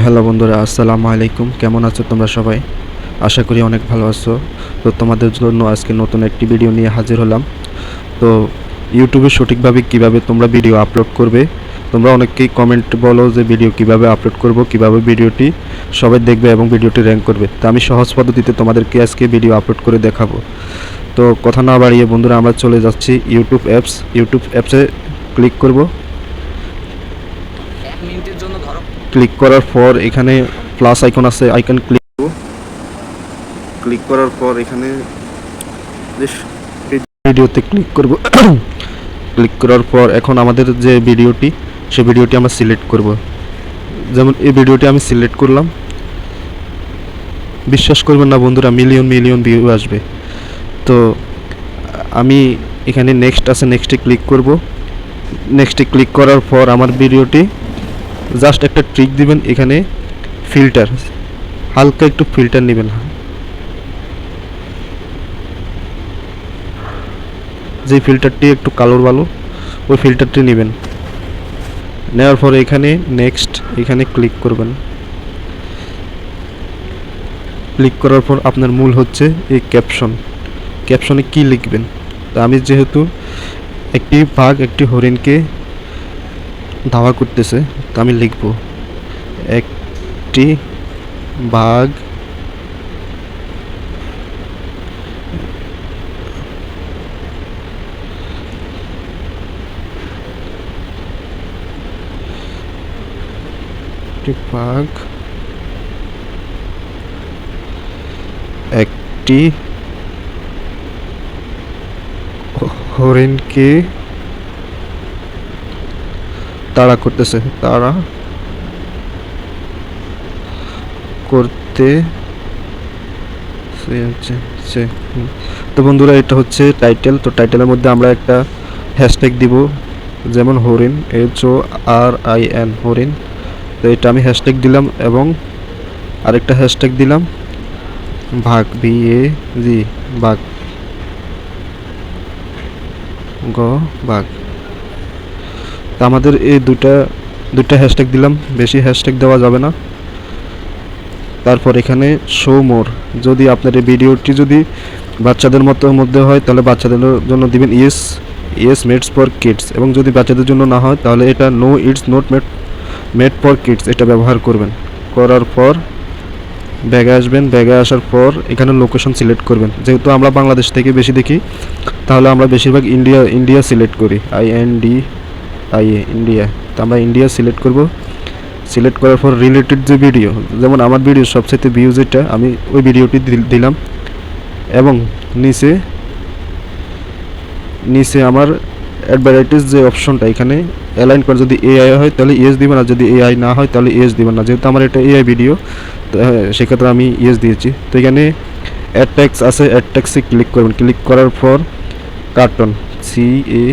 Hello বন্ধুরা, আসসালামু আলাইকুম। কেমন আছো তোমরা সবাই? আশা করি অনেক ভালো আছো। তো তোমাদের জন্য আজকে নতুন একটি ভিডিও নিয়ে হাজির হলাম। তো ইউটিউবে সঠিকভাবে কিভাবে তোমরা ভিডিও আপলোড করবে, তোমরা অনেকেই কমেন্ট বলো যে ভিডিও কিভাবে আপলোড করব, কিভাবে ভিডিওটি সবাই দেখবে এবং ভিডিওটি র্যাঙ্ক করবে। তো আমি সহজ পদ্ধতিতে তোমাদেরকে আজকে ভিডিও আপলোড করে দেখাবো। তো কথা না বাড়িয়ে বন্ধুরা আমরা চলে যাচ্ছি ইউটিউব অ্যাপসে ক্লিক করব। ক্লিক করার পর এখানে প্লাস আইকন আছে, আইকন ক্লিক করার পর এখানে ভিডিওতে ক্লিক করব। ক্লিক করার পর এখন আমাদের যে ভিডিওটি, সেই ভিডিওটি আমরা সিলেক্ট করব। যেমন এই ভিডিওটি আমি সিলেক্ট করলাম। বিশ্বাস করবেন না বন্ধুরা, মিলিয়ন মিলিয়ন ভিউ আসবে। তো আমি এখানে নেক্সট আছে, নেক্সটে ক্লিক করব। নেক্সটে ক্লিক করার পর আমার ভিডিওটি জাস্ট একটা ট্রিক দিবেন, এখানে ফিল্টার, হালকা একটু ফিল্টার নেবেন, যে ফিল্টারটি একটু কালোর ভালো ওই ফিল্টারটি নেবেন। নেওয়ার পরে এখানে নেক্সট, এখানে ক্লিক করবেন। ক্লিক করার পর আপনার মূল হচ্ছে এই ক্যাপশনে কি লিখবেন। তো আমি যেহেতু একটি বাঘ একটি হরিণকে ধাওয়া করতেছে, তো আমি লিখব একটি বাঘ একটি হরিণকে তাড়া করতেছে, তাড়া করতে। তো বন্ধুরা এটা হচ্ছে টাইটেল। তো টাইটেলের মধ্যে আমরা একটা হ্যাশট্যাগ দিব, যেমন হরিণ, HORIN, হরিণ। তো এটা আমি হ্যাশট্যাগ দিলাম এবং আরেকটা হ্যাশট্যাগ দিলাম বাঘ, BAG, বাঘ, বাঘ। তো আমাদের এই দুইটা হ্যাশট্যাগ দিলাম, বেশি হ্যাশট্যাগ দেওয়া যাবে না। তারপর এখানে শো মোর, যদি আপনার এই ভিডিওটি যদি বাচ্চাদের মধ্যে হয় তাহলে বাচ্চাদের জন্য দিবেন ইয়েস মেডস ফর কিডস, এবং যদি বাচ্চাদের জন্য না হয় তাহলে এটা no, it's not made for kids, এটা ব্যবহার করবেন। করার পর ব্যাগে আসবেন। ব্যাগে আসার পর এখানে লোকেশন সিলেক্ট করবেন। যেহেতু আমরা বাংলাদেশ থেকে বেশি দেখি, তাহলে আমরা বেশিরভাগ ইন্ডিয়া সিলেক্ট করি, INDIA, ইন্ডিয়া। তো আমরা ইন্ডিয়া সিলেক্ট করব। সিলেক্ট করার পর রিলেটেড যে ভিডিও, যেমন আমার ভিডিও সবচেয়ে ভিউ যেটা, আমি ওই ভিডিওটি দিলাম। এবং নিচে আমার অ্যাডভার্টাইজ যে অপশনটা, এখানে অ্যালাইন করে, যদি AI হয় তাহলে ইয়েস দিবেন, আর যদি AI না হয় তাহলে ইয়েস দিবেন না। যেহেতু আমার এটা AI ভিডিও, তো সেক্ষেত্রে আমি ইয়েস দিয়েছি। তো এখানে অ্যাড ট্যাক্স আছে, অ্যাড ট্যাক্সে ক্লিক করবেন। ক্লিক করার পর কার্টুন, CA,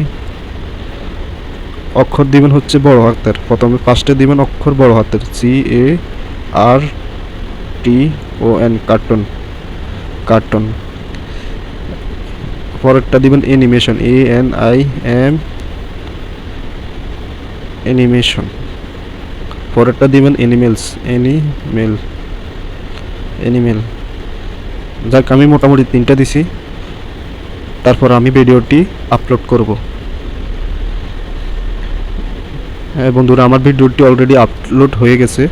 অক্ষর দিবেন হচ্ছে বড় হাতের, প্রথমে ফার্স্টে দিবেন অক্ষর বড় হাতের, CARTON, কার্টুন। পরেরটা দিবেন অ্যানিমেশন, ANIM, অ্যানিমেশন। পরেরটা দিবেন অ্যানিমেল। যাক, আমি মোটামুটি 3টা দিছি। তারপর আমি ভিডিওটি আপলোড করব। হ্যাঁ বন্ধুরা, আমার ভিডিওটি অলরেডি আপলোড হয়ে গেছে।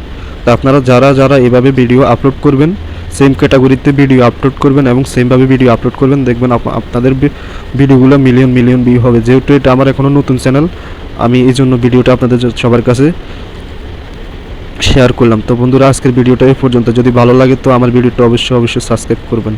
তা আপনারা যারা এভাবে ভিডিও আপলোড করবেন, সেম ক্যাটাগরিতে ভিডিও আপলোড করবেন এবং সেমভাবে ভিডিও আপলোড করবেন, দেখবেন আপনাদের ভিডিওগুলো মিলিয়ন মিলিয়ন ভিউ হবে। যেহেতু এটা আমার এখনও নতুন চ্যানেল, আমি এই জন্য ভিডিওটা আপনাদের সবার কাছে শেয়ার করলাম। তো বন্ধুরা, আজকের ভিডিওটা এই পর্যন্ত। যদি ভালো লাগে তো আমার ভিডিওটা অবশ্যই সাবস্ক্রাইব করবেন।